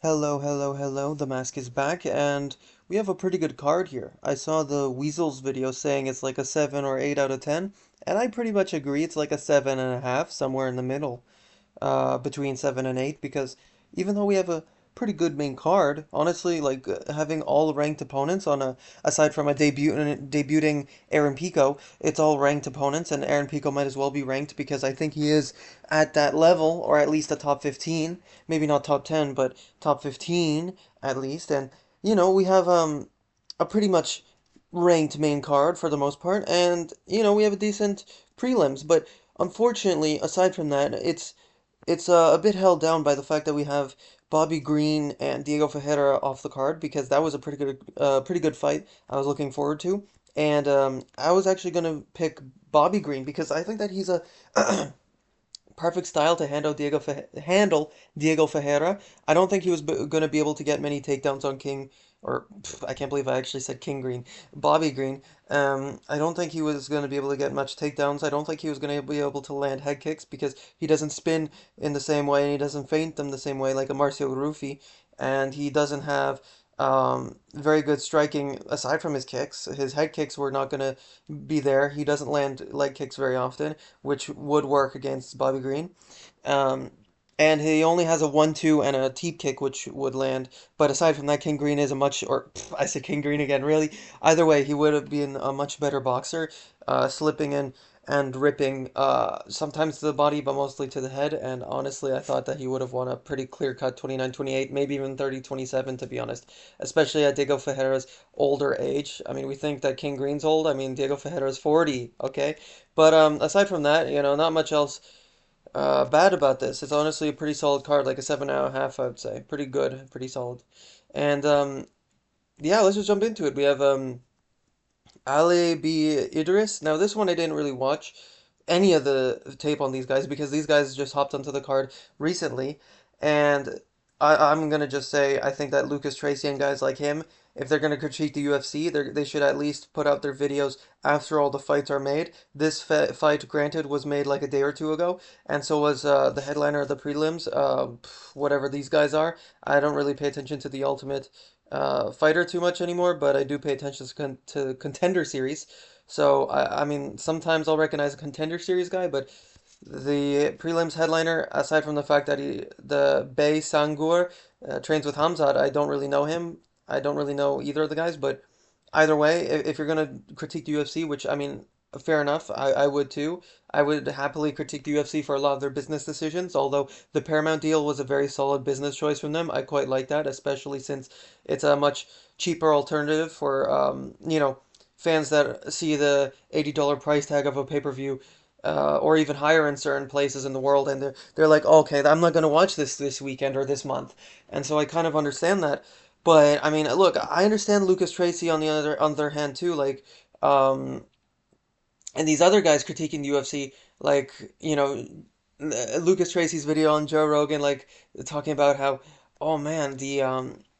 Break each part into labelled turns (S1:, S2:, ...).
S1: Hello, hello, hello. The mask is back, and we have a pretty good card here. I saw the Weasels video saying it's like a 7 or 8 out of 10, and I pretty much agree it's like a 7.5, somewhere in the middle, between 7 and 8, because even though we have a pretty good main card, honestly, like having all ranked opponents on aside from a debuting Aaron Pico, it's all ranked opponents, and Aaron Pico might as well be ranked because I think he is at that level, or at least a top 15, maybe not top 10, but top 15 at least, and we have a pretty much ranked main card for the most part, and we have a decent prelims, but unfortunately, aside from that, it's a bit held down by the fact that we have Bobby Green and Diego Ferreira off the card because that was a pretty good fight I was looking forward to, and I was actually gonna pick Bobby Green because I think that he's a perfect style to handle Diego Ferreira. I don't think he was going to be able to get many takedowns on King, or I can't believe I actually said King Green, Bobby Green. I don't think he was going to be able to get much takedowns. I don't think he was going to be able to land head kicks because he doesn't spin in the same way and he doesn't feint them the same way like a Marcio Rufi, and he doesn't have very good striking aside from his kicks. His head kicks were not going to be there. He doesn't land leg kicks very often, which would work against Bobby Green. Um, and he only has a 1-2 and a teep kick, which would land. But aside from that, King Green is a much, or I said King Green again, really. Either way, he would have been a much better boxer, slipping in and ripping sometimes to the body, but mostly to the head. And honestly, I thought that he would have won a pretty clear-cut 29-28, maybe even 30-27, to be honest, especially at Diego Ferreira's older age. I mean, we think that King Green's old. I mean, Diego Ferreira's 40, okay? But aside from that, not much else bad about this. It's honestly a pretty solid card, like a 7.5, I would say. Pretty good, pretty solid. And yeah, let's just jump into it. We have Ali B. Idris. Now, this one I didn't really watch any of the tape on these guys because these guys just hopped onto the card recently. And I'm going to just say I think that Lucas Tracy and guys like him, if they're going to critique the UFC, they should at least put out their videos after all the fights are made. This fight, granted, was made like a day or two ago, and so was the headliner of the prelims, whatever these guys are. I don't really pay attention to the Ultimate Fighter too much anymore, but I do pay attention to Contender Series. So I mean, sometimes I'll recognize a Contender Series guy, but the prelims headliner, aside from the fact that the Bey Sangur, trains with Hamzat, I don't really know him. I don't really know either of the guys, but either way, if you're gonna critique the UFC, which I mean, fair enough, I would too. I would happily critique the UFC for a lot of their business decisions, although the Paramount deal was a very solid business choice from them. I quite like that, especially since it's a much cheaper alternative for fans that see the $80 price tag of a pay-per-view, or even higher in certain places in the world, and they're like, okay, I'm not gonna watch this weekend or this month, and so I kind of understand that. But I mean, look, I understand Lucas Tracy on the other hand too, like, um, and these other guys critiquing the UFC, like, Lucas Tracy's video on Joe Rogan, like talking about how, oh man, the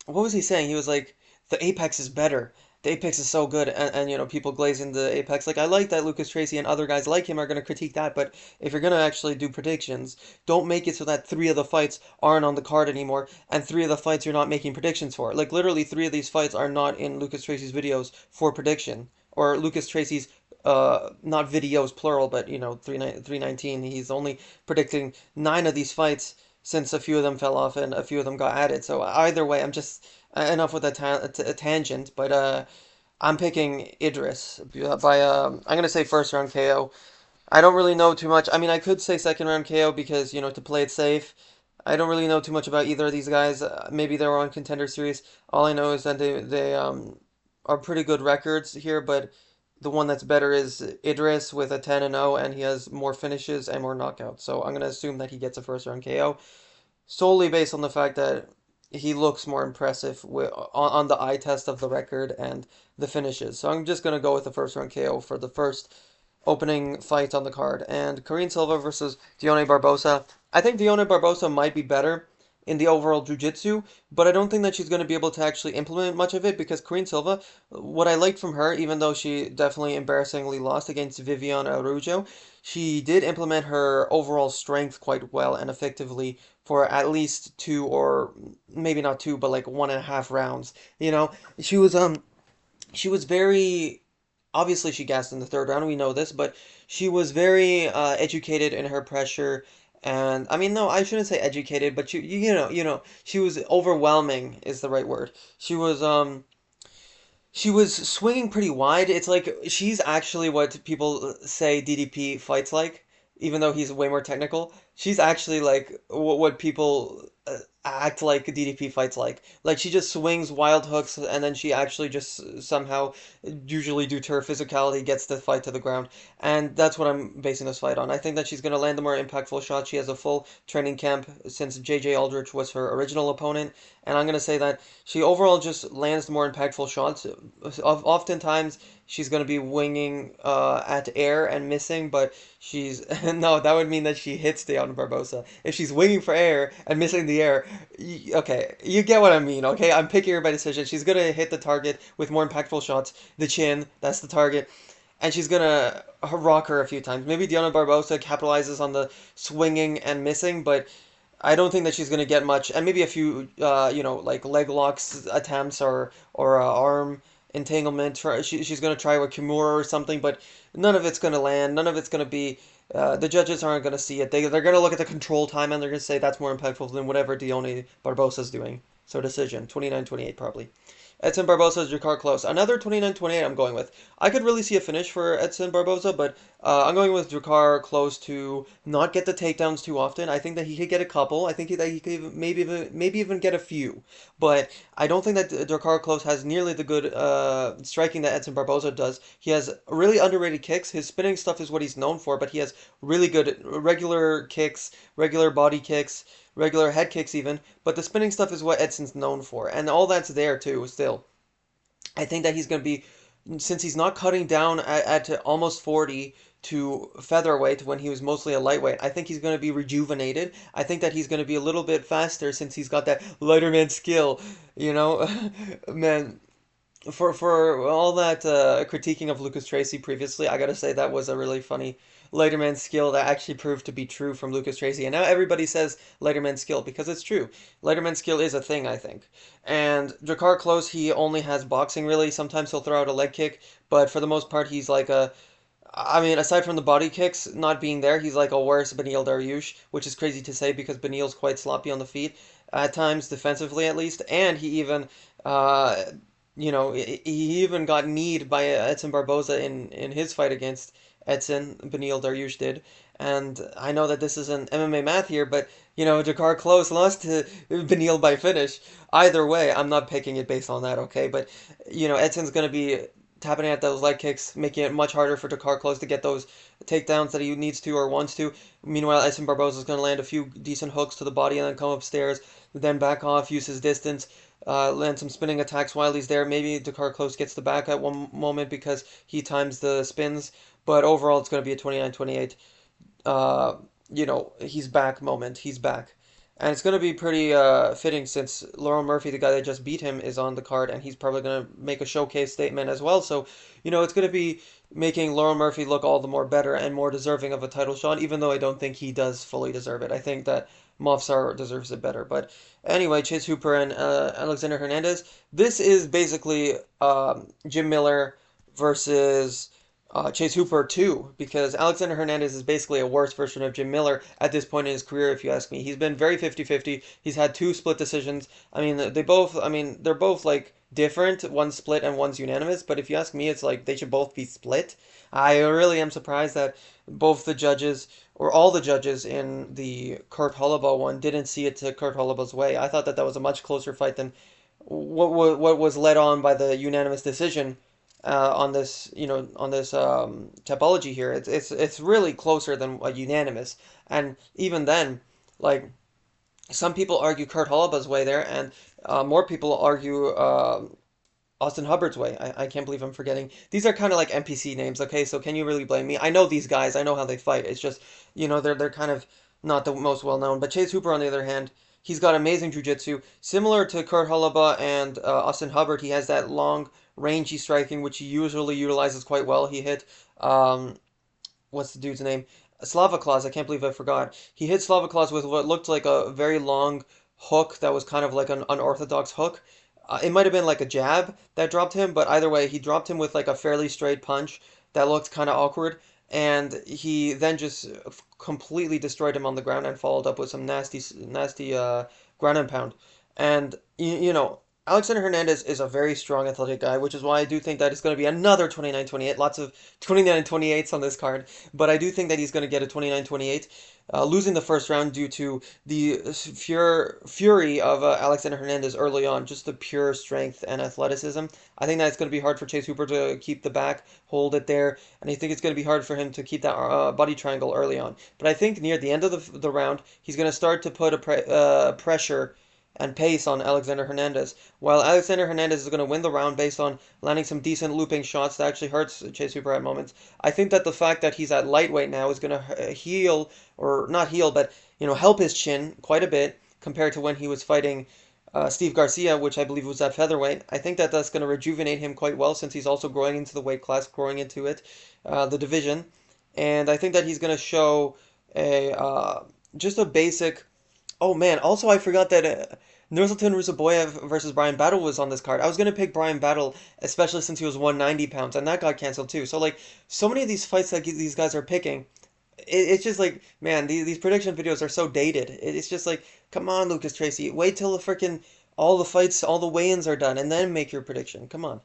S1: what was he saying? He was like, the Apex is better. The Apex is so good, and people glazing the Apex. Like, I like that Lucas Tracy and other guys like him are gonna critique that, but if you're gonna actually do predictions, don't make it so that three of the fights aren't on the card anymore, and three of the fights you're not making predictions for. Like, literally, three of these fights are not in Lucas Tracy's videos for prediction, or Lucas Tracy's not videos plural, but 319. He's only predicting 9 of these fights since a few of them fell off and a few of them got added. So either way, I'm just enough with that tangent. But I'm picking Idris by I'm gonna say first round KO. I don't really know too much. I mean, I could say second round KO because to play it safe. I don't really know too much about either of these guys. Maybe they were on Contender Series. All I know is that they are pretty good records here, but the one that's better is Idris with a 10-0, and he has more finishes and more knockouts. So I'm going to assume that he gets a first round KO solely based on the fact that he looks more impressive on the eye test of the record and the finishes. So I'm just going to go with the first round KO for the first opening fight on the card. And Karine Silva versus Dione Barbosa. I think Dione Barbosa might be better in the overall jiu-jitsu, but I don't think that she's going to be able to actually implement much of it because Karine Silva, what I liked from her, even though she definitely embarrassingly lost against Viviane Araújo, she did implement her overall strength quite well and effectively for at least two, or maybe not two, but like 1.5 rounds. You know, she was she was very obviously she gassed in the third round. We know this, but she was very educated in her pressure. And I mean, no, I shouldn't say educated, but you know, she was overwhelming is the right word. She was swinging pretty wide. It's like she's actually what people say DDP fights like, even though he's way more technical. She's actually like what people act like DDP fights like. Like she just swings wild hooks and then she actually just somehow, usually due to her physicality, gets the fight to the ground. And that's what I'm basing this fight on. I think that she's going to land the more impactful shots. She has a full training camp since JJ Aldrich was her original opponent. And I'm going to say that she overall just lands the more impactful shots. Oftentimes, she's going to be winging at air and missing, but she's no, that would mean that she hits Deanna Barbosa. If she's winging for air and missing the air, okay, you get what I mean, okay? I'm picking her by decision. She's going to hit the target with more impactful shots. The chin, that's the target. And she's gonna rock her a few times. Maybe Diana Barbosa capitalizes on the swinging and missing, but I don't think that she's going to get much, and maybe a few, like leg locks attempts or arm entanglement. She's going to try with Kimura or something, but none of it's going to land. None of it's going to be. The judges aren't going to see it. They're going to look at the control time and they're going to say that's more impactful than whatever Dione Barbosa's doing. So decision, 29-28 probably. Edson Barbosa's Jakar Close. Another 29-28 I'm going with. I could really see a finish for Edson Barbosa, but I'm going with Jakar Close to not get the takedowns too often. I think that he could get a couple. I think that he could maybe even get a few. But I don't think that Jakar Close has nearly the good striking that Edson Barbosa does. He has really underrated kicks. His spinning stuff is what he's known for, but he has really good regular kicks, regular body kicks, regular head kicks even, but the spinning stuff is what Edson's known for, and all that's there too, still. I think that he's going to be, since he's not cutting down at almost 40 to featherweight when he was mostly a lightweight, I think he's going to be rejuvenated. I think that he's going to be a little bit faster since he's got that lighter man skill, you know? Man, for all that critiquing of Lucas Tracy previously, I gotta say that was a really funny Lighterman skill that actually proved to be true from Lucas Tracy. And now everybody says Lighterman skill because it's true. Lighterman skill is a thing, I think. And Jakar Close, he only has boxing really. Sometimes he'll throw out a leg kick, but for the most part, he's like a. I mean, aside from the body kicks not being there, he's like a worse Beneil Dariush, which is crazy to say because Beneil's quite sloppy on the feet at times, defensively at least, and he even uh, he even got kneed by Edson Barboza in his fight against Edson. Beneil Dariush did, and I know that this isn't MMA math here, but Jakar Close lost to Beneil by finish. Either way, I'm not picking it based on that, okay? But Edson's gonna be tapping at those leg kicks, making it much harder for Jakar Close to get those takedowns that he needs to or wants to. Meanwhile, Edson Barboza is going to land a few decent hooks to the body and then come upstairs, then back off, use his distance, land some spinning attacks while he's there. Maybe Dakar Close gets the back at one moment because he times the spins, but overall it's going to be a 29-28. Uh, he's back moment. He's back. And it's going to be pretty fitting since Laurel Murphy, the guy that just beat him, is on the card, and he's probably going to make a showcase statement as well. So, it's going to be making Laurel Murphy look all the more better and more deserving of a title shot, even though I don't think he does fully deserve it. I think that Movsar deserves it better. But anyway, Chase Hooper and Alexander Hernandez. This is basically Jim Miller versus Chase Hooper too, because Alexander Hernandez is basically a worse version of Jim Miller at this point in his career, if you ask me. He's been very 50-50. He's had two split decisions. They're both like different. One's split and one's unanimous, but if you ask me, it's like they should both be split. I really am surprised that both the judges or all the judges in the Kurt Holloway one didn't see it to Kurt Holloway's way. I thought that that was a much closer fight than what was led on by the unanimous decision on this, on this topology here. It's really closer than a unanimous, and even then, like some people argue Kurt Holloway's way there, and more people argue Austin Hubbard's way. I can't believe I'm forgetting. These are kind of like NPC names, okay? So can you really blame me? I know these guys. I know how they fight. It's just, they're kind of not the most well known. But Chase Hooper, on the other hand, he's got amazing jiu-jitsu. Similar to Kurt Holloway and Austin Hubbard, he has that long, rangy striking, which he usually utilizes quite well. He hit, what's the dude's name? Slava Claus, I can't believe I forgot. He hit Slava Claus with what looked like a very long hook that was kind of like an unorthodox hook. It might have been like a jab that dropped him, but either way, he dropped him with like a fairly straight punch that looked kind of awkward, and he then just completely destroyed him on the ground and followed up with some nasty ground and pound. And Alexander Hernandez is a very strong athletic guy, which is why I do think that it's going to be another 29-28. Lots of 29-28s on this card, but I do think that he's going to get a 29-28, losing the first round due to the fury of Alexander Hernandez early on, just the pure strength and athleticism. I think that it's going to be hard for Chase Hooper to keep the back, hold it there, and I think it's going to be hard for him to keep that body triangle early on. But I think near the end of the round, he's going to start to put pressure and pace on Alexander Hernandez. While Alexander Hernandez is going to win the round based on landing some decent looping shots that actually hurts Chase Hooper at moments, I think that the fact that he's at lightweight now is going to heal, or not heal, but help his chin quite a bit compared to when he was fighting Steve Garcia, which I believe was at featherweight. I think that that's going to rejuvenate him quite well since he's also growing into the weight class, growing into it, the division, and I think that he's going to show a just a basic. Oh man, also I forgot that Nursultan Rusaboyev versus Brian Battle was on this card. I was gonna pick Brian Battle, especially since he was 190 pounds, and that got canceled too. So like, so many of these fights that these guys are picking, it's just like, man, these prediction videos are so dated. It's just like, come on, Lucas Tracy, wait till the freaking all the fights, all the weigh-ins are done, and then make your prediction. Come on.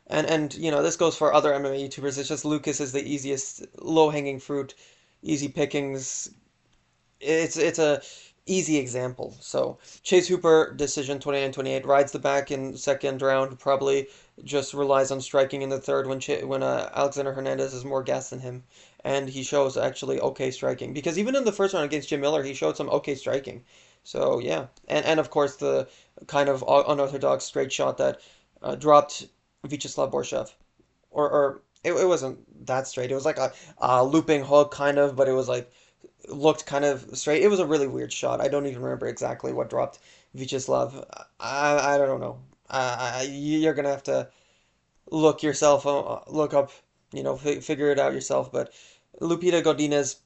S1: And this goes for other MMA YouTubers. It's just Lucas is the easiest, low-hanging fruit, easy pickings. It's a easy example. So Chase Hooper decision 29-28 rides the back in second round, probably just relies on striking in the third when Alexander Hernandez is more gassed than him, and he shows actually okay striking, because even in the first round against Jim Miller he showed some okay striking. So yeah, and of course the kind of unorthodox straight shot that dropped Vyacheslav Borshev, or it wasn't that straight. It was like a looping hook kind of, but it was like looked kind of straight. It was a really weird shot. I don't even remember exactly what dropped Vyacheslav. I don't know. You're gonna have to look up, figure it out yourself. But Lupita Godinez,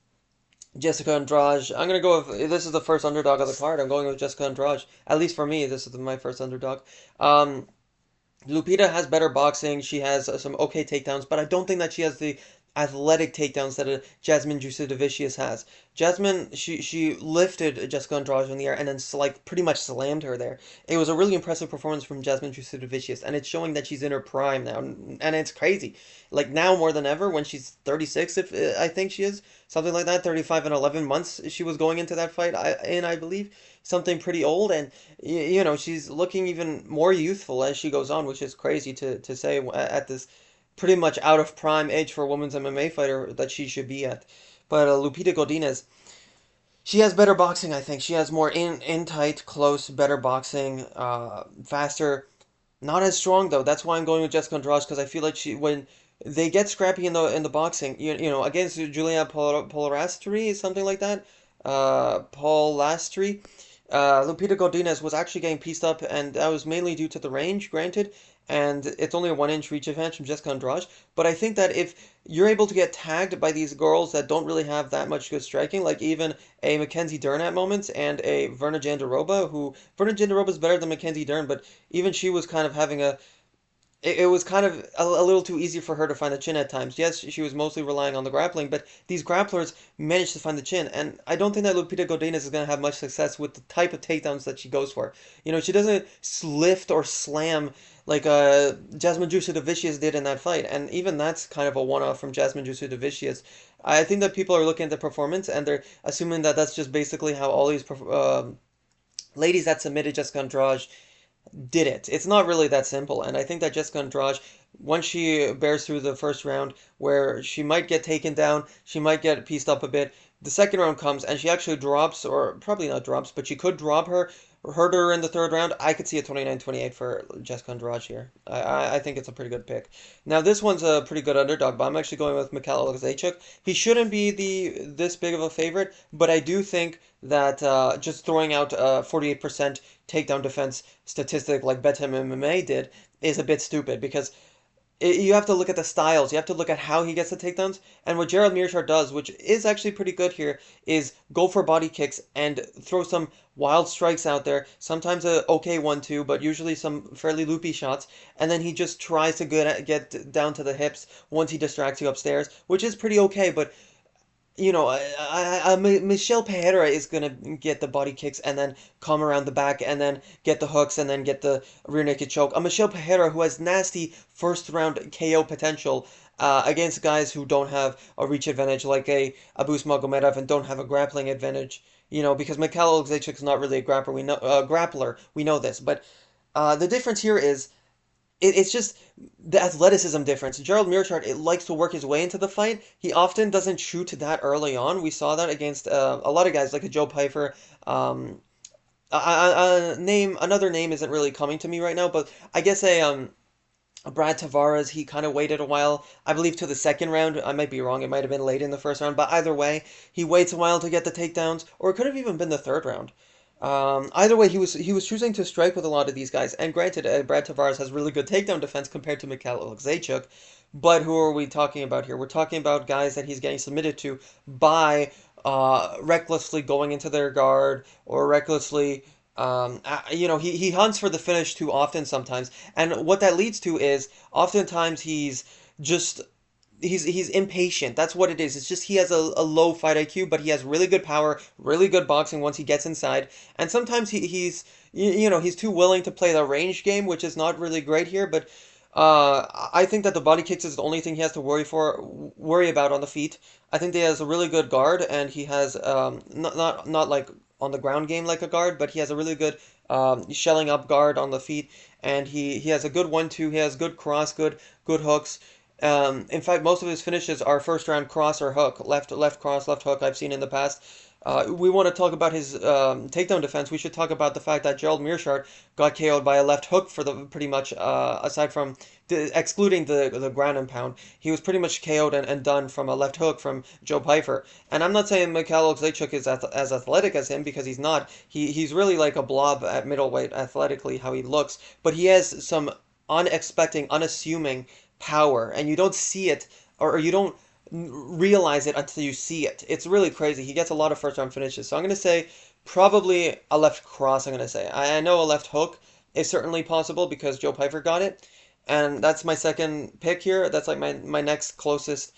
S1: Jessica Andrade. I'm gonna go with this is the first underdog of the card. I'm going with Jessica Andrade. At least for me, this is my first underdog. Lupita has better boxing. She has some okay takedowns, but I don't think that she has the athletic takedowns that Jasmine Jasudavicius has. Jasmine, she lifted Jessica Andrade in the air and then like pretty much slammed her there. It was a really impressive performance from Jasmine Jasudavicius, and it's showing that she's in her prime now, and it's crazy. Like now more than ever, when she's 36, if I think she is something like that, 35 and 11 months she was going into that fight, I believe something pretty old, and she's looking even more youthful as she goes on, which is crazy to say at this pretty much out of prime age for a women's MMA fighter that she should be at. But Lupita Godinez, she has better boxing, I think. She has more in tight, close, better boxing, faster. Not as strong though. That's why I'm going with Jessica Andrade, because I feel like when they get scrappy in the boxing, against Julia Polastri, something like that. Paul Lastry. Lupita Godinez was actually getting pieced up, and that was mainly due to the range, granted, and it's only a 1 inch reach advantage from Jessica Andrade. But I think that if you're able to get tagged by these girls that don't really have that much good striking, like even a Mackenzie Dern at moments and a Verna Jandiroba, who Verna Jandiroba is better than Mackenzie Dern, but even she was kind of having it was kind of a little too easy for her to find the chin at times. Yes, she was mostly relying on the grappling, but these grapplers managed to find the chin, and I don't think that Lupita Godinez is going to have much success with the type of takedowns that she goes for. She doesn't lift or slam like Jasmine Jasudavicius did in that fight, and even that's kind of a one-off from Jasmine Jasudavicius. I think that people are looking at the performance, and they're assuming that that's just basically how all these ladies that submitted Jessica Andrade did it. It's not really that simple, and I think that Jessica Andrade, once she bears through the first round, where she might get taken down, she might get pieced up a bit, the second round comes and she actually drops, or probably not drops, but she could drop her, hurt her in the third round. I could see a 29-28 for Jessica Andrade here. I think it's a pretty good pick. Now this one's a pretty good underdog, but I'm actually going with Mikhail Oleksiejczuk. He shouldn't be this big of a favorite, but I do think that just throwing out 48% takedown defense statistic like Betem MMA did is a bit stupid, because You have to look at the styles. You have to look at how he gets the takedowns. And what Gerald Mearshart does, which is actually pretty good here, is go for body kicks and throw some wild strikes out there. Sometimes a okay 1-2, but usually some fairly loopy shots. And then he just tries to get down to the hips once he distracts you upstairs, which is pretty okay. But Michelle Pereira is gonna get the body kicks and then come around the back and then get the hooks and then get the rear naked choke. A Michelle Pereira who has nasty first round KO potential against guys who don't have a reach advantage like a Abus Magomedov and don't have a grappling advantage. Because Mikhail Oleksiejczuk is not really a grappler. We know this, but the difference here is it's just the athleticism difference. Gerald Mearshart it likes to work his way into the fight. He often doesn't shoot that early on. We saw that against a lot of guys like a Joe Pyfer. Another name isn't really coming to me right now, but I guess a Brad Tavares. He kind of waited a while. I believe to the second round. I might be wrong. It might have been late in the first round, but either way, he waits a while to get the takedowns, or it could have even been the third round. Either way, he was choosing to strike with a lot of these guys. And granted, Brad Tavares has really good takedown defense compared to Mikhail Oleksiejczuk. But who are we talking about here? We're talking about guys that he's getting submitted to by recklessly going into their guard or recklessly. He hunts for the finish too often sometimes, and what that leads to is oftentimes just he's impatient. That's what it is. It's just he has a low fight IQ, but he has really good power, really good boxing once he gets inside. And sometimes he's too willing to play the range game, which is not really great here. But I think that the body kicks is the only thing he has to worry about on the feet. I think he has a really good guard, and he has not like on the ground game like a guard, but he has a really good shelling up guard on the feet, and he has a good 1-2. He has good cross, good hooks. In fact, most of his finishes are first round cross or hook, left cross, left hook. I've seen in the past. We want to talk about his takedown defense. We should talk about the fact that Gerald Mearshart got KO'd by a left hook for the pretty much aside from excluding the ground and pound. He was pretty much KO'd and done from a left hook from Joe Pyfer. And I'm not saying Mikhail Oleksiejczuk is as athletic as him because he's not. He's really like a blob at middleweight athletically how he looks, but he has some unassuming power, and you don't see it or you don't realize it until you see it. It's really crazy. He gets a lot of first round finishes. So I'm going to say probably a left cross. I'm going to say. I know a left hook is certainly possible because Joe Pyfer got it. And that's my second pick here. That's like my next closest,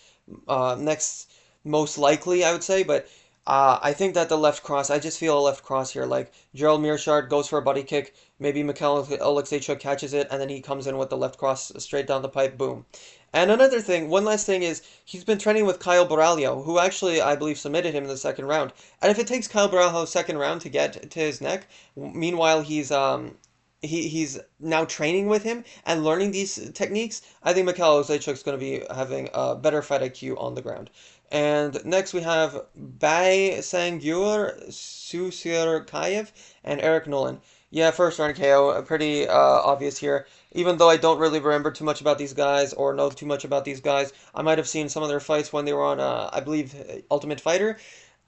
S1: next most likely, I would say. But I think that the left cross, I just feel a left cross here. Like Gerald Mearshart goes for a body kick. Maybe Mikhail Oleksiejczuk catches it, and then he comes in with the left cross straight down the pipe. Boom. And another thing, one last thing is he's been training with Kyle Borralho, who actually I believe submitted him in the second round. And if it takes Kyle Borralho second round to get to his neck, meanwhile he's now training with him and learning these techniques, I think Mikhail Oleksiejczuk's going to be having a better fight IQ on the ground. And next we have Bai Sangyur, Susirkayev, and Eric Nolan. Yeah, first round KO, pretty obvious here. Even though I don't really remember too much about these guys or know too much about these guys, I might have seen some of their fights when they were on, I believe, Ultimate Fighter.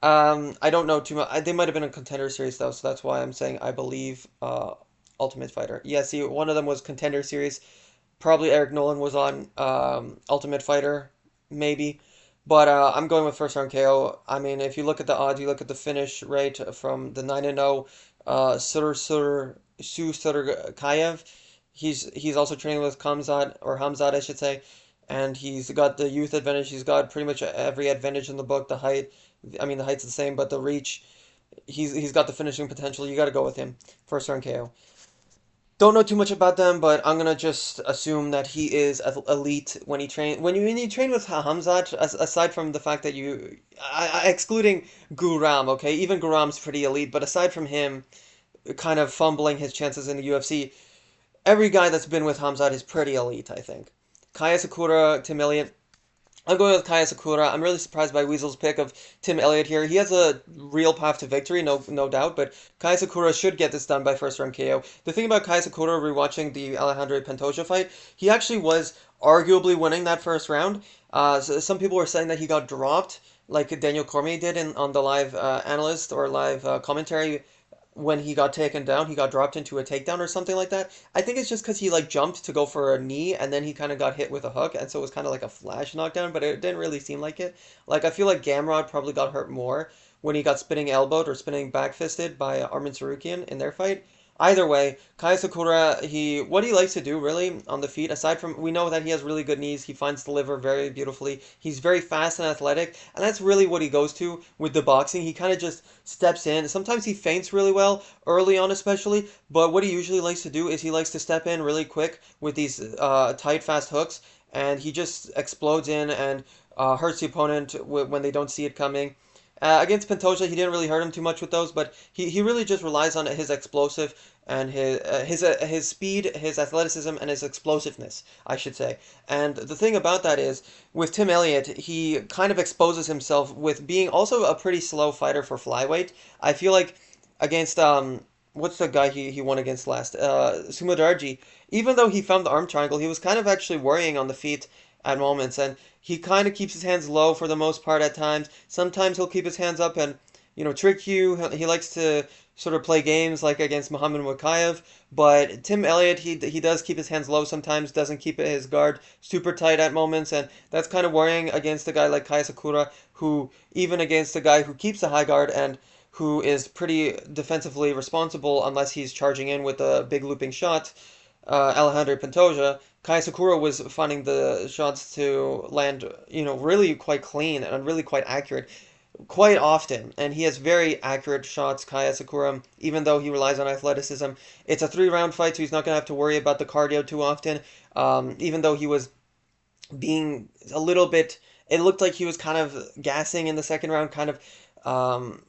S1: I don't know too much. They might have been a Contender Series though, so that's why I'm saying I believe Ultimate Fighter. Yeah, see, one of them was Contender Series. Probably Eric Nolan was on Ultimate Fighter, maybe. But I'm going with first round KO. I mean, if you look at the odds, you look at the finish rate from the 9-0 Kayev. He's also training with Hamzat, I should say, and he's got the youth advantage. He's got pretty much every advantage in the book. The height, I mean, the height's the same, but the reach. He's got the finishing potential. You got to go with him. First round KO. Don't know too much about them, but I'm gonna just assume that he is elite when he train. When you train with Hamzat, aside from the fact that excluding Guram, okay, even Guram's pretty elite, but aside from him, kind of fumbling his chances in the UFC, every guy that's been with Hamzat is pretty elite, I think. Kaya Sakura, Tim Elliott. I'm going with Kaya Sakura. I'm really surprised by Weasel's pick of Tim Elliott here. He has a real path to victory, no doubt, but Kaya Sakura should get this done by first round KO. The thing about Kaya Sakura, rewatching the Alejandro Pantoja fight, he actually was arguably winning that first round. Some people were saying that he got dropped, like Daniel Cormier did on the live analyst or live commentary when he got taken down, he got dropped into a takedown or something like that. I think it's just because he like jumped to go for a knee and then he kind of got hit with a hook, and so it was kind of like a flash knockdown, but it didn't really seem like it. Like I feel like Gamrod probably got hurt more when he got spinning elbowed or spinning back fisted by Armin Sarukian in their fight. Either way, Kaya Sakura, what he likes to do really on the feet, aside from we know that he has really good knees, he finds the liver very beautifully. He's very fast and athletic, and that's really what he goes to with the boxing. He kind of just steps in. Sometimes he feints really well, early on especially, but what he usually likes to do is he likes to step in really quick with these tight, fast hooks, and he just explodes in and hurts the opponent when they don't see it coming. Against Pantoja, he didn't really hurt him too much with those, but he really just relies on his explosive and his speed, his athleticism, and his explosiveness, I should say. And the thing about that is, with Tim Elliott, he kind of exposes himself with being also a pretty slow fighter for flyweight. I feel like against what's the guy he won against last? Sumodarji. Even though he found the arm triangle, he was kind of actually worrying on the feet at moments, and he kind of keeps his hands low for the most part at times. Sometimes he'll keep his hands up and trick you. He likes to sort of play games like against Muhammad Mukayev, but Tim Elliott he does keep his hands low sometimes, doesn't keep his guard super tight at moments, and that's kind of worrying against a guy like Kai Sakura, who even against a guy who keeps a high guard and who is pretty defensively responsible unless he's charging in with a big looping shot, Alejandro Pantoja, Kai Sakura was finding the shots to land, really quite clean and really quite accurate quite often. And he has very accurate shots, Kai Sakura, even though he relies on athleticism. It's a 3 round fight, so he's not going to have to worry about the cardio too often. Even though he was being a little bit, it looked like he was kind of gassing in the second round, kind of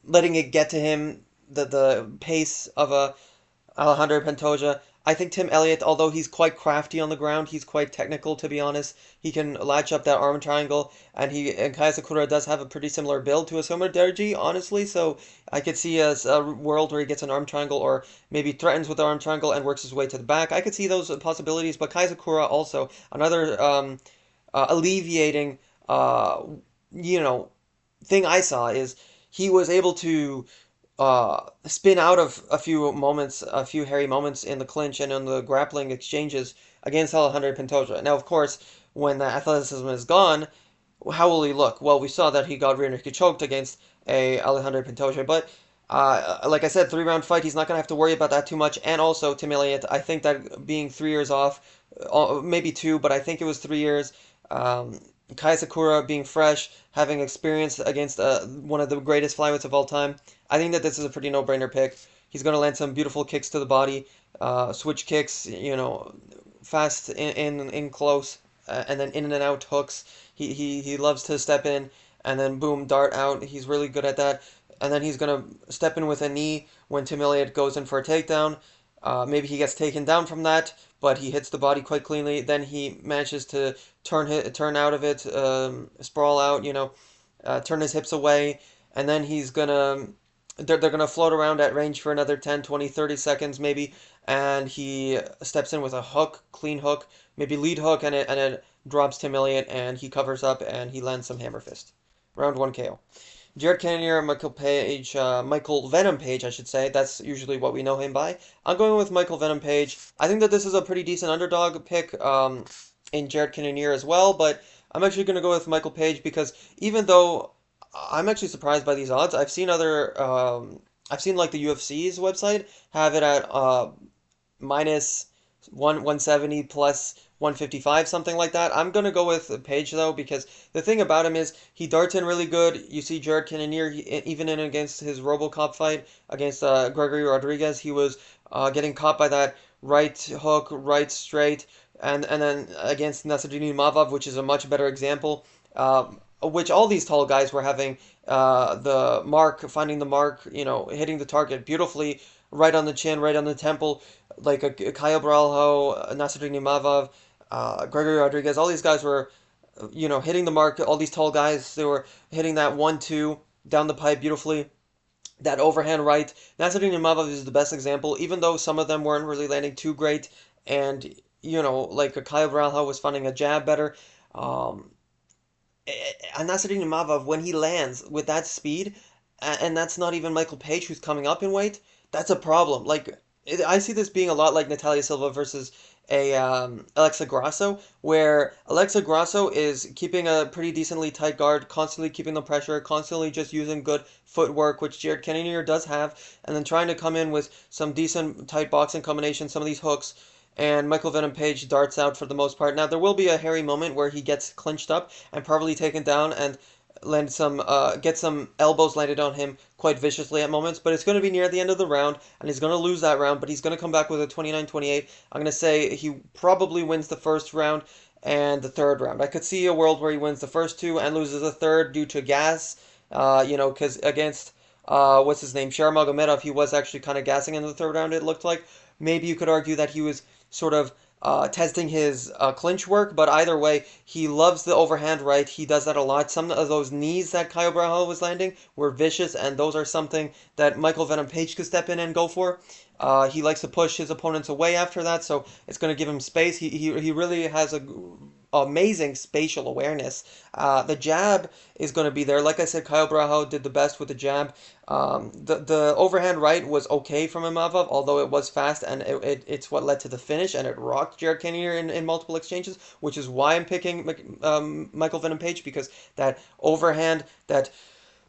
S1: letting it get to him, the pace of a Alejandro Pantoja. I think Tim Elliott, although he's quite crafty on the ground, he's quite technical to be honest. He can latch up that arm triangle, and Kaya Sakura does have a pretty similar build to Asoma Derji, honestly. So I could see a world where he gets an arm triangle, or maybe threatens with the arm triangle and works his way to the back. I could see those possibilities, but Kaya Sakura also another alleviating, you know, thing I saw is he was able to spin out of a few moments, a few hairy moments in the clinch and in the grappling exchanges against Alejandro Pantoja. Now, of course, when the athleticism is gone, how will he look? Well, we saw that he got rear naked choked against a Alejandro Pantoja, but like I said, 3 round fight, he's not going to have to worry about that too much. And also, Tim Elliott, I think that being 3 years off, maybe two, but I think it was 3 years. Um, Kai Sakura being fresh, having experience against one of the greatest flyweights of all time, I think that this is a pretty no-brainer pick. He's going to land some beautiful kicks to the body, switch kicks, fast in close, and then in and out hooks. He loves to step in and then boom, dart out. He's really good at that. And then he's gonna step in with a knee when Tim Elliott goes in for a takedown. Maybe he gets taken down from that, but he hits the body quite cleanly. Then he manages to turn out of it, sprawl out, turn his hips away, and then they're gonna float around at range for another 10, 20, 30 seconds maybe, and he steps in with a hook, clean hook, maybe lead hook, and it drops Tim Elliott, and he covers up and he lands some hammer fist. Round one KO. Jared Cannonier, Michael Page, Michael Venom Page, I should say. That's usually what we know him by. I'm going with Michael Venom Page. I think that this is a pretty decent underdog pick in Jared Cannonier as well, but I'm actually going to go with Michael Page because even though I'm actually surprised by these odds, I've seen like the UFC's website have it at minus 170 plus 155, something like that. I'm gonna go with Page though because the thing about him is he darts in really good. You see Jared Cannonier even in against his RoboCop fight against Gregory Rodriguez, he was getting caught by that right hook, right straight, and then against Nasruddin Mavov, which is a much better example. Which all these tall guys were having the mark, finding the mark, hitting the target beautifully, right on the chin, right on the temple, like a Kyle Bralho, Nasruddin Mavov, Gregory Rodriguez. All these guys were, hitting the mark. All these tall guys, they were hitting that 1-2 down the pipe beautifully. That overhand right. Nasruddin Mavov is the best example, even though some of them weren't really landing too great, and like a Kyle Bralho was finding a jab better. Um, and Nasruddin Mavov, when he lands with that speed, and that's not even Michael Page who's coming up in weight, That's a problem. I see this being a lot like Natalia Silva versus a Alexa Grasso, where Alexa Grasso is keeping a pretty decently tight guard, constantly keeping the pressure, constantly just using good footwork, which Jared Cannonier does have, and then trying to come in with some decent tight boxing combinations, some of these hooks. And Michael Venom Page darts out for the most part. Now there will be a hairy moment where he gets clinched up and probably taken down and get some elbows landed on him quite viciously at moments, but it's going to be near the end of the round and he's going to lose that round, but he's going to come back with a 29-28. I'm going to say he probably wins the first round and the third round. I could see a world where he wins the first two and loses the third due to gas, because against what's his name, Sharmagomedov, he was actually kind of gassing in the third round, it looked like. Maybe you could argue that he was sort of testing his clinch work, but either way, he loves the overhand right. He does that a lot. Some of those knees that Caio Bravo was landing were vicious, and those are something that Michael Venom Page could step in and go for. He likes to push his opponents away after that, so it's going to give him space. He really has a amazing spatial awareness. The jab is going to be there. Like I said, Caio Bravo did the best with the jab. The overhand right was okay from Imavov, although it was fast and it's what led to the finish and it rocked Jared Cannonier in multiple exchanges, which is why I'm picking Michael Venom Page because that overhand, that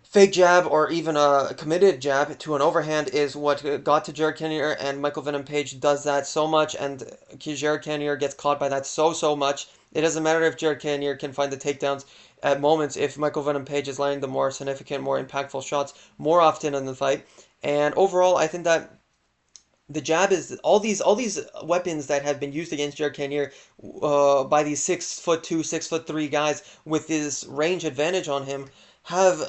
S1: fake jab or even a committed jab to an overhand is what got to Jared Cannonier, and Michael Venom Page does that so much, and Jared Cannonier gets caught by that so much. It doesn't matter if Jared Cannonier can find the takedowns at moments if Michael Venom Page is landing the more significant, more impactful shots more often in the fight. And overall, I think that the jab is all these weapons that have been used against Jared Cannonier by these 6'2", 6'3" guys with this range advantage on him have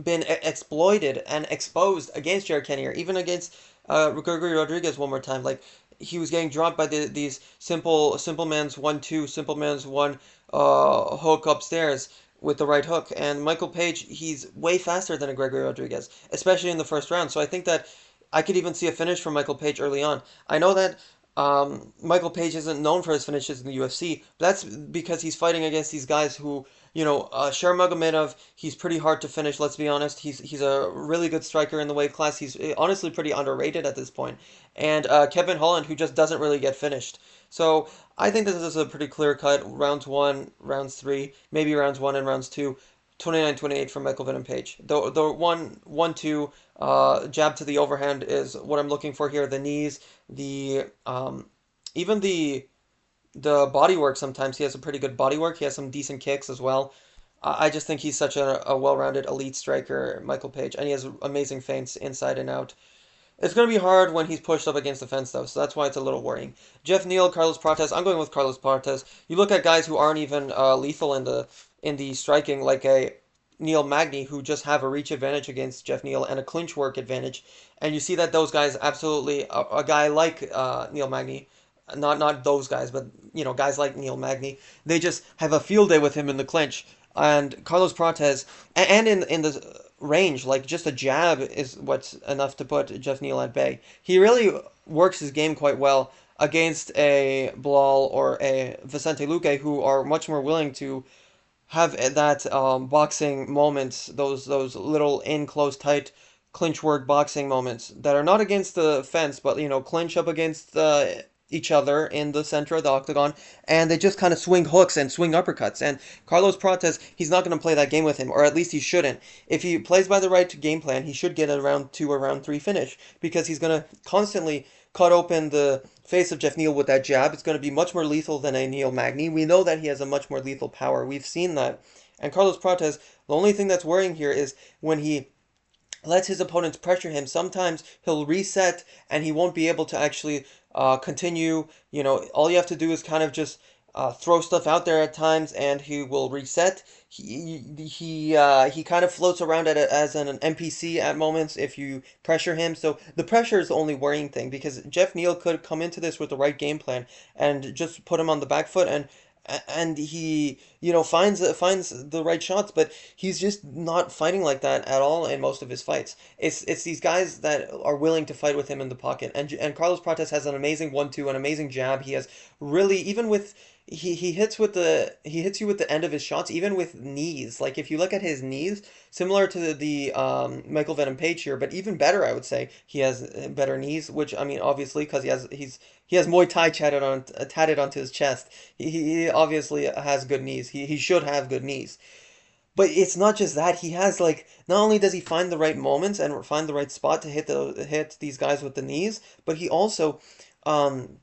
S1: been exploited and exposed against Jared Cannonier, even against Gregory Rodriguez one more time. Like he was getting dropped by these simple man's 1-2, simple man's one hook upstairs with the right hook. And Michael Page, he's way faster than a Gregory Rodriguez, especially in the first round. So I think that I could even see a finish from Michael Page early on. I know that Michael Page isn't known for his finishes in the UFC, but that's because he's fighting against these guys who, Sharmagomedov, he's pretty hard to finish, let's be honest. He's a really good striker in the weight class. He's honestly pretty underrated at this point. And Kevin Holland, who just doesn't really get finished. So I think this is a pretty clear cut. Rounds one, rounds three, maybe rounds one and rounds two. 29-28 for Michael Venom Page. The 1-2 jab to the overhand is what I'm looking for here. The knees, even the body work. Sometimes he has a pretty good body work. He has some decent kicks as well. I just think he's such a well-rounded elite striker, Michael Page, and he has amazing feints inside and out. It's going to be hard when he's pushed up against the fence, though, so that's why it's a little worrying. Jeff Neal, Carlos Prates. I'm going with Carlos Prates. You look at guys who aren't even lethal in the striking, like a Neil Magny, who just have a reach advantage against Jeff Neal and a clinch work advantage, and you see that those guys absolutely a guy like Neil Magny. Not those guys, but guys like Neil Magny. They just have a field day with him in the clinch. And Carlos Prates, and in the range, like just a jab is what's enough to put Jeff Neal at bay. He really works his game quite well against a Blal or a Vicente Luque, who are much more willing to have that boxing moments, those little in close tight clinch work boxing moments that are not against the fence, but clinch up against each other in the center of the octagon, and they just kind of swing hooks and swing uppercuts. And Carlos Prates, he's not going to play that game with him, or at least he shouldn't. If he plays by the right game plan, he should get a round two or round three finish because he's going to constantly cut open the face of Jeff Neal with that jab. It's going to be much more lethal than a Neil Magny. We know that he has a much more lethal power. We've seen that. And Carlos Prates, the only thing that's worrying here is when he lets his opponents pressure him, sometimes he'll reset and he won't be able to actually continue. All you have to do is kind of just throw stuff out there at times, and he will reset. He kind of floats around as an NPC at moments if you pressure him. So the pressure is the only worrying thing because Jeff Neal could come into this with the right game plan and just put him on the back foot and he finds the right shots, but he's just not fighting like that at all in most of his fights. It's these guys that are willing to fight with him in the pocket, and Carlos Prates has an amazing 1-2, an amazing jab. He has really, even with he hits you with the end of his shots, even with knees. Like if you look at his knees, similar to the Michael Venom Page here, but even better, I would say he has better knees. Which I mean, obviously, because he has Muay Thai tatted onto his chest. He obviously has good knees. He should have good knees. But it's not just that. He has like not only does he find the right moments and find the right spot to hit these guys with the knees, but he also um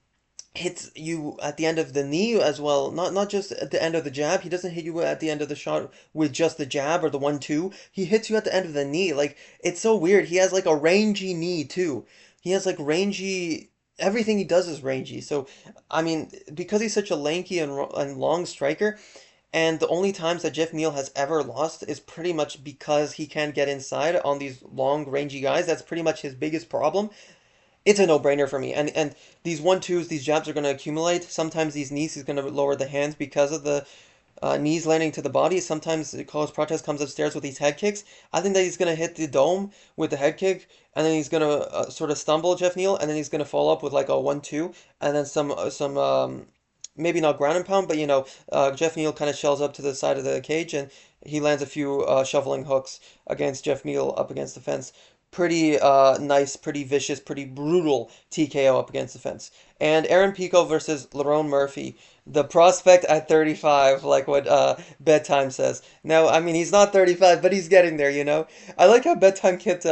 S1: hits you at the end of the knee as well. Not just at the end of the jab. He doesn't hit you at the end of the shot with just the jab or the 1-2. He hits you at the end of the knee. Like it's so weird. He has like a rangy knee too. He has like rangy. Everything he does is rangy. So, I mean, because he's such a lanky and long striker, and the only times that Jeff Neal has ever lost is pretty much because he can't get inside on these long, rangy guys. That's pretty much his biggest problem. It's a no-brainer for me. And these 1-2s, these jabs are going to accumulate. Sometimes these knees he's going to lower the hands because of the knees landing to the body. Sometimes Carlos Prates comes upstairs with these head kicks. I think that he's going to hit the dome with the head kick, and then he's going to sort of stumble Jeff Neal, and then he's going to follow up with like a 1-2, and then some maybe not ground and pound, but Jeff Neal kind of shells up to the side of the cage, and he lands a few shoveling hooks against Jeff Neal up against the fence. Pretty nice, pretty vicious, pretty brutal TKO up against the fence. And Aaron Pico versus Lerone Murphy, the prospect at 35, like what Bedtime says. Now, I mean, he's not 35, but he's getting there, you know? I like how Bedtime kept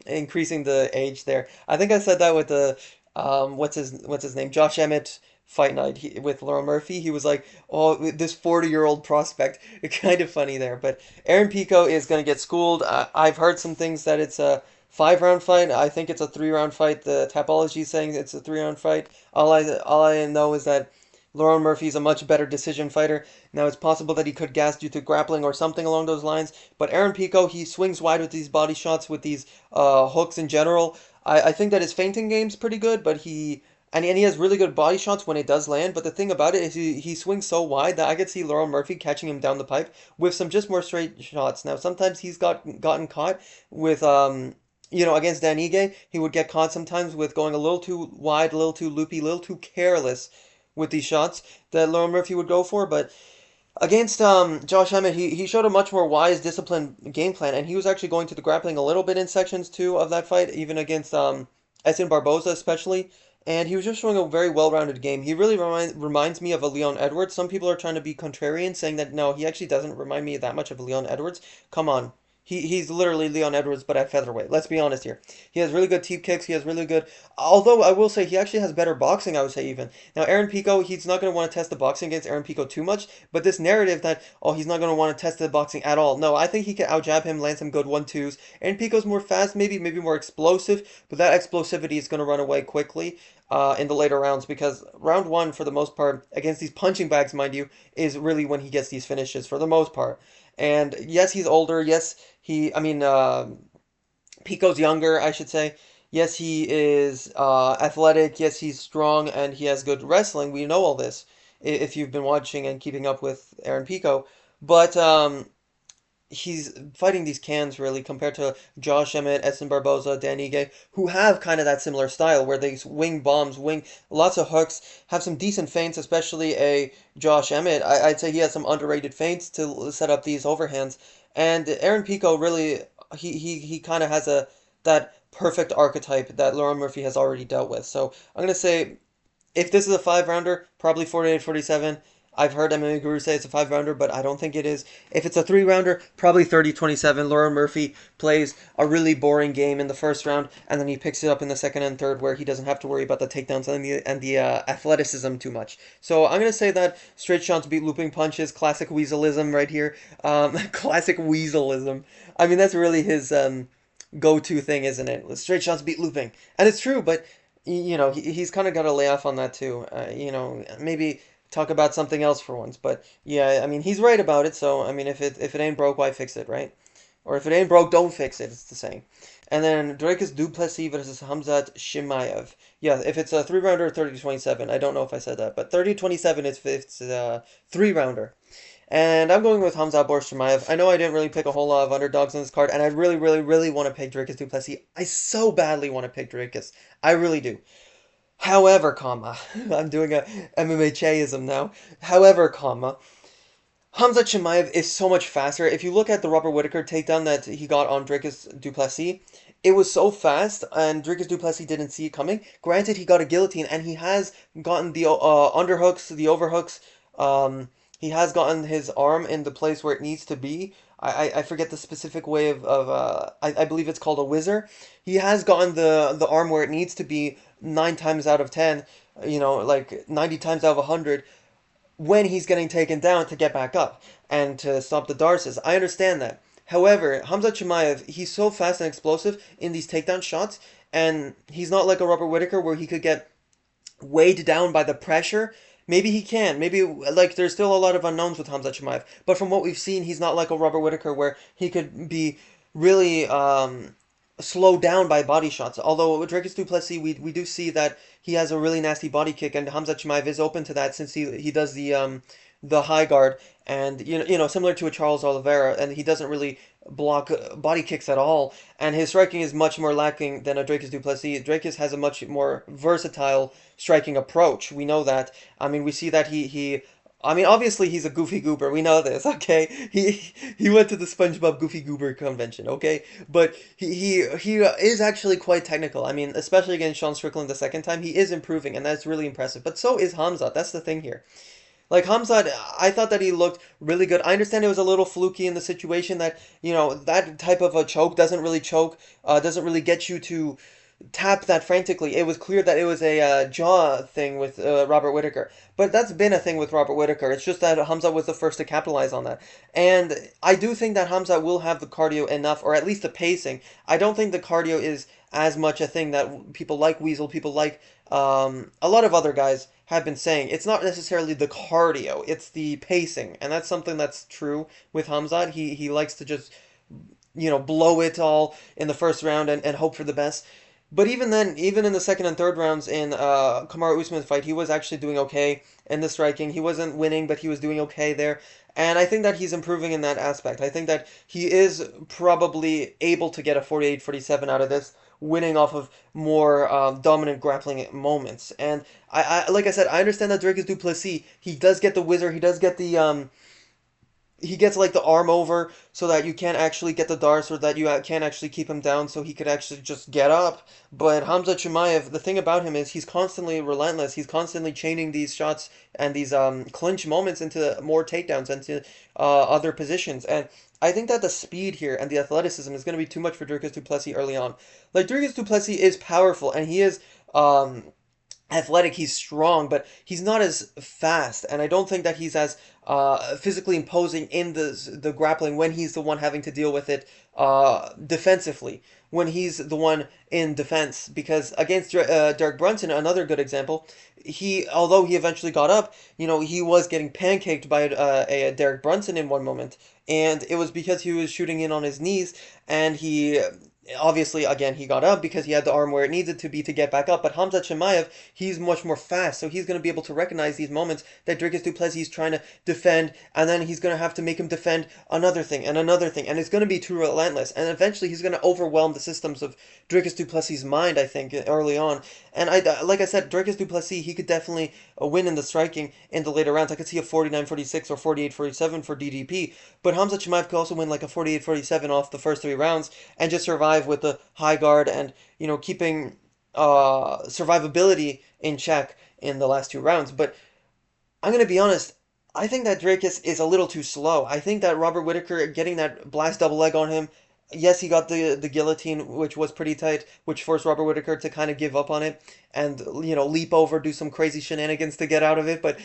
S1: increasing the age there. I think I said that with the, what's his name? Josh Emmett fight night with Lerone Murphy. He was like, oh, this 40-year-old prospect. It's kind of funny there. But Aaron Pico is going to get schooled. I've heard some things that it's a 5 round fight. I think it's a 3 round fight. The Tapology is saying it's a 3 round fight. All I know is that Lerone Murphy is a much better decision fighter. Now it's possible that he could gas due to grappling or something along those lines. But Aaron Pico, he swings wide with these body shots, with these hooks in general. I think that his feinting game's pretty good, but and he has really good body shots when it does land. But the thing about it is he swings so wide that I could see Lerone Murphy catching him down the pipe with some just more straight shots. Now sometimes he's gotten caught with against Dan Ige, he would get caught sometimes with going a little too wide, a little too loopy, a little too careless with these shots that Lerone Murphy would go for. But against Josh Emmett, he showed a much more wise, disciplined game plan, and he was actually going to the grappling a little bit in sections two of that fight, even against Edson Barboza especially. And he was just showing a very well-rounded game. He really reminds me of a Leon Edwards. Some people are trying to be contrarian, saying that no, he actually doesn't remind me that much of a Leon Edwards. Come on. He's literally Leon Edwards, but at featherweight. Let's be honest here. He has really good teep kicks. He has really good. Although I will say he actually has better boxing. I would say even now Aaron Pico. He's not going to want to test the boxing against Aaron Pico too much. But this narrative that he's not going to want to test the boxing at all. No, I think he can outjab him, land some good 1-2s. Aaron Pico's more fast, maybe more explosive, but that explosivity is going to run away quickly. In the later rounds, because round one, for the most part, against these punching bags, mind you, is really when he gets these finishes for the most part. And yes, he's older. Yes, Pico's younger, I should say. Yes, he is athletic. Yes, he's strong, and he has good wrestling. We know all this if you've been watching and keeping up with Aaron Pico. But he's fighting these cans really compared to Josh Emmett, Edson Barboza, Dan Ige, who have kind of that similar style where they wing bombs, wing lots of hooks, have some decent feints, especially a Josh Emmett. I'd say he has some underrated feints to set up these overhands. And Aaron Pico really, he kind of has that perfect archetype that Lerone Murphy has already dealt with. So I'm gonna say if this is a 5 rounder, probably 48-47. I've heard MMA Guru say it's a 5 rounder, but I don't think it is. If it's a 3 rounder, probably 30-27. Lerone Murphy plays a really boring game in the first round, and then he picks it up in the second and third, where he doesn't have to worry about the takedowns and the athleticism too much. So I'm gonna say that straight shots beat looping punches. Classic Weaselism right here. Classic Weaselism. I mean that's really his go-to thing, isn't it? Straight shots beat looping, and it's true. But he's kind of got to lay off on that too. Maybe talk about something else for once. But yeah, I mean, he's right about it. So I mean, if it ain't broke, why fix it, right? Or if it ain't broke, don't fix it. It's the same. And then Dracus du Plessis versus Hamzat Shimaev. Yeah, if it's a 3 rounder, 30-27. I don't know if I said that, but 30-27 if it's a 3 rounder. And I'm going with Hamza Shimaev. I know I didn't really pick a whole lot of underdogs on this card, and I really, really, really want to pick Dracus du Plessis. I so badly want to pick Dracus. I really do. However, comma, I'm doing a MMA Cheism now. However, comma, Hamza Chimaev is so much faster. If you look at the Robert Whittaker takedown that he got on Dricus du Plessis, it was so fast, and Dricus du Plessis didn't see it coming. Granted, he got a guillotine, and he has gotten the underhooks, the overhooks. He has gotten his arm in the place where it needs to be. I forget the specific way I believe it's called a whizzer. He has gotten the arm where it needs to be 9 times out of 10, like 90 times out of 100 when he's getting taken down to get back up and to stop the darces. I understand that. However, Hamza Chimaev, he's so fast and explosive in these takedown shots, and he's not like a Robert Whittaker where he could get weighed down by the pressure. Maybe he can. Maybe like there's still a lot of unknowns with Hamza Chimaev. But from what we've seen, he's not like a Robert Whittaker where he could be really slowed down by body shots. Although with Dricus du Plessis, we do see that he has a really nasty body kick, and Hamza Chimaev is open to that since he does the high guard, and similar to a Charles Oliveira, and he doesn't really block body kicks at all, and his striking is much more lacking than a Dricus du Plessis. Dricus has a much more versatile striking approach. We know that. I mean, we see that he I mean, obviously he's a goofy goober. We know this, okay? He went to the SpongeBob Goofy Goober convention, okay? But he is actually quite technical. I mean, especially against Sean Strickland the second time, he is improving, and that's really impressive. But so is Hamza. That's the thing here. Like Hamzat, I thought that he looked really good. I understand it was a little fluky in the situation that, that type of a choke doesn't really doesn't really get you to tap that frantically. It was clear that it was a jaw thing with Robert Whittaker. But that's been a thing with Robert Whittaker. It's just that Hamza was the first to capitalize on that. And I do think that Hamza will have the cardio enough, or at least the pacing. I don't think the cardio is as much a thing that people like Weasel, people like a lot of other guys have been saying. It's not necessarily the cardio, it's the pacing. And that's something that's true with Hamzat. He likes to just, blow it all in the first round and hope for the best. But even then, even in the second and third rounds in Kamaru Usman's fight, he was actually doing okay in the striking. He wasn't winning, but he was doing okay there. And I think that he's improving in that aspect. I think that he is probably able to get a 48-47 out of this, winning off of more dominant grappling moments. And like I said, I understand that Dricus du Plessis, he does get the whizzer, he does get he gets like the arm over so that you can't actually get the darts, or that you can't actually keep him down so he could actually just get up. But Hamza Chimaev, the thing about him is he's constantly relentless. He's constantly chaining these shots and these clinch moments into more takedowns, into other positions. And I think that the speed here and the athleticism is going to be too much for Dricus du Plessis early on. Like Dricus du Plessis is powerful and he is athletic, he's strong, but he's not as fast, and I don't think that he's as physically imposing in the grappling when he's the one having to deal with it defensively, when he's the one in defense. Because against Derek Brunson, another good example, although he eventually got up, he was getting pancaked by a Derek Brunson in one moment, and it was because he was shooting in on his knees, and he obviously, again, he got up because he had the arm where it needed to be to get back up. But Hamza Chimaev, he's much more fast, so he's going to be able to recognize these moments that Dricus du Plessis is trying to defend, and then he's going to have to make him defend another thing and another thing, and it's going to be too relentless. And eventually, he's going to overwhelm the systems of Dricus du Plessis' mind, I think, early on. And like I said, Dricus du Plessis, he could definitely win in the striking in the later rounds. I could see a 49-46 or 48-47 for DDP, but Hamza Chimaev could also win like a 48-47 off the first 3 rounds and just survive with the high guard and keeping survivability in check in the last 2 rounds. But I'm gonna be honest, I think that Dracus is a little too slow. I think that Robert Whittaker getting that blast double leg on him, yes, he got the guillotine, which was pretty tight, which forced Robert Whittaker to kind of give up on it and leap over, do some crazy shenanigans to get out of it. But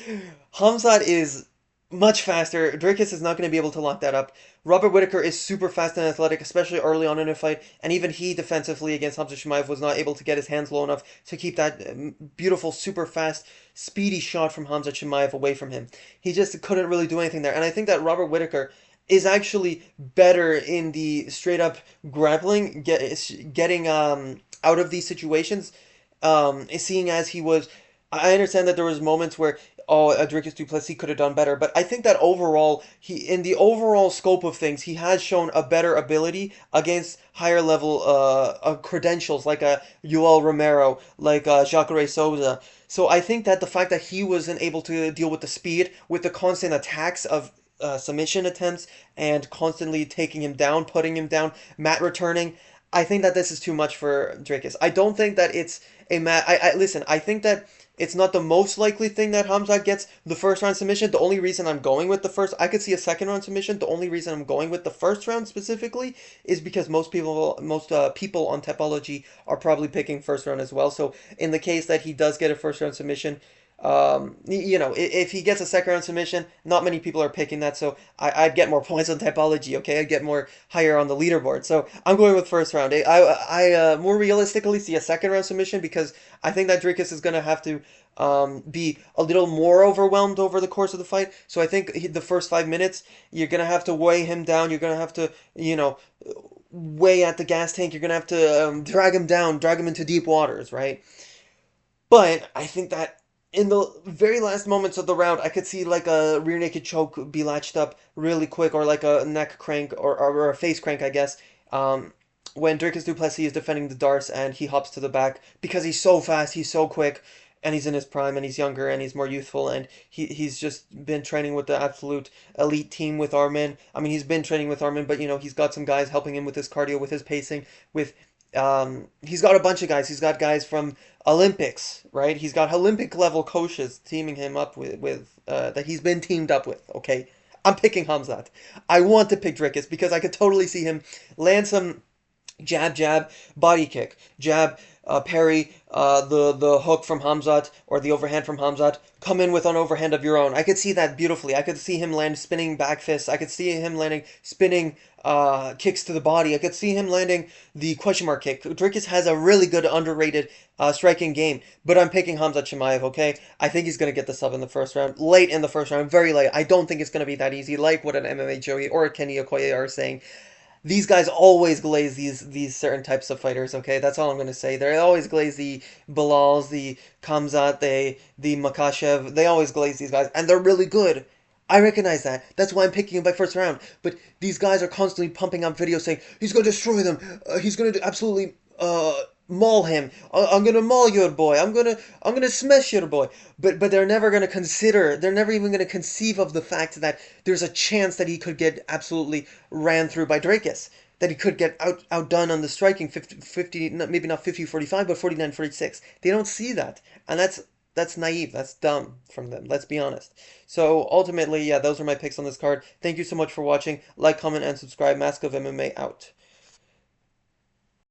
S1: Hamzat is much faster. Dracus is not going to be able to lock that up. Robert Whittaker is super fast and athletic, especially early on in a fight, and even he defensively against Hamza Chimaev was not able to get his hands low enough to keep that beautiful, super fast, speedy shot from Hamza Chimaev away from him. He just couldn't really do anything there, and I think that Robert Whittaker is actually better in the straight up grappling, getting out of these situations, seeing as he was I understand that there was moments where Dricus du Plessis could have done better, but I think that overall in the overall scope of things, he has shown a better ability against higher level credentials like Yoel Romero, like Jacare Souza. So I think that the fact that he wasn't able to deal with the speed, with the constant attacks of submission attempts, and constantly taking him down, putting him down, mat returning. I think that this is too much for Dricus. I don't think that it's a mat. Listen. I think that it's not the most likely thing that Hamzat gets the first round submission. The only reason I'm going with the first, I could see a second round submission. The only reason I'm going with the first round specifically is because most people on Topology are probably picking first round as well. So in the case that he does get a first round submission, if he gets a second round submission, not many people are picking that, so I'd get more points on Typology, okay? I'd get more higher on the leaderboard. So I'm going with first round. I more realistically see a second round submission because I think that Dricus is going to have to be a little more overwhelmed over the course of the fight. So I think the first 5 minutes, you're going to have to weigh him down. You're going to have to, weigh at the gas tank. You're going to have to drag him down, drag him into deep waters, right? But I think that in the very last moments of the round, I could see like a rear naked choke be latched up really quick, or like a neck crank, or a face crank, I guess. Um, when Dricus du Plessis is defending the Darce and he hops to the back because he's so fast, he's so quick, and he's in his prime, and he's younger, and he's more youthful, and he's just been training with the absolute elite team with Armin. I mean, he's been training with Armin, but he's got some guys helping him with his cardio, with his pacing, with he's got a bunch of guys. He's got guys from Olympics, right? He's got Olympic level coaches teaming him up with that he's been teamed up with. Okay, I'm picking Hamzat. I want to pick Dricus because I could totally see him land some jab, jab, body kick, jab, parry, the hook from Hamzat or the overhand from Hamzat, come in with an overhand of your own. I could see that beautifully. I could see him land spinning back fists. I could see him landing spinning kicks to the body. I could see him landing the question mark kick. Dricus has a really good underrated striking game, but I'm picking Hamzat Chimaev, okay? I think he's going to get the sub in the first round, late in the first round, very late. I don't think it's going to be that easy, like what an MMA Joey or Kenny Okoye are saying. These guys always glaze these certain types of fighters. Okay, that's all I'm gonna say. They always glaze the Bilals, the Kamzat, the Makashev. They always glaze these guys, and they're really good. I recognize that. That's why I'm picking him by first round. But these guys are constantly pumping out videos saying he's gonna destroy them. He's gonna absolutely maul him. I'm gonna maul your boy. I'm gonna smash your boy. But they're never gonna consider. They're never even gonna conceive of the fact that there's a chance that he could get absolutely ran through by Dracus. That he could get outdone on the striking 50, maybe not 50-45, but 49-46. They don't see that, and that's naive. That's dumb from them. Let's be honest. So ultimately, yeah, those are my picks on this card. Thank you so much for watching. Like, comment, and subscribe. Mask of MMA out.